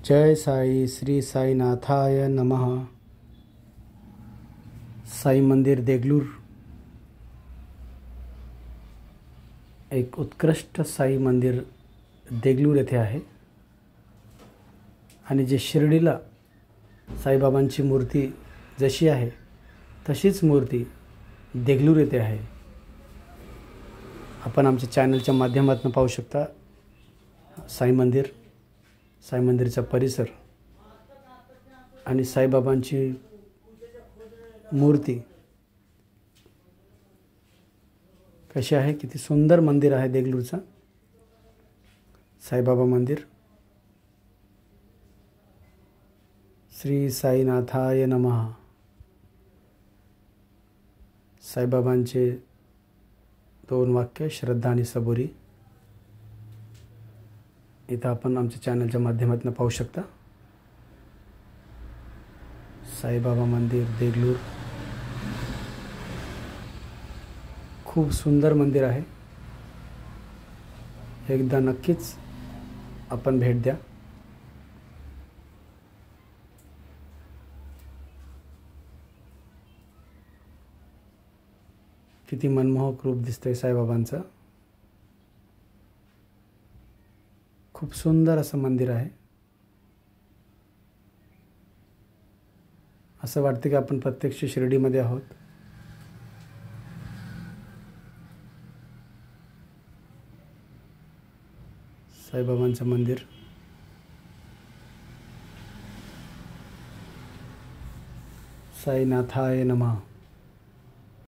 जय साई श्री साईनाथाय नमः। साई मंदिर देगलूर एक उत्कृष्ट साई मंदिर देगलूर येथे आहे आणि जे शिर्डीला साईबाबांची मूर्ती जशी आहे तशीच मूर्ती देगलूर येथे आहे। आपण आमच्या चॅनलच्या माध्यमातून पाहू शकता साई मंदिरचा परिसर आणि साईबाबांची मूर्ती कशी आहे। किती सुंदर मंदिर आहे देगलूरचा साईबाबा मंदिर। श्री साईनाथाय नमः। साईबाबांचे 2 वाक्य श्रद्धा आणि सबुरी इथं आपण आमच्या चॅनलच्या माध्यमातून पाहू शकता। साईबाबा मंदिर देगलूर खूप सुंदर मंदिर आहे। एकदा नक्कीच आपण भेट द्या। किती मनमोहक रूप दिसतंय साईबाबांचं। खूप सुंदर असं मंदिर आहे। असं वाटतं की आपण प्रत्यक्ष शिर्डीमध्ये आहोत। साईबाबांचं मंदिर साईनाथाय नमः।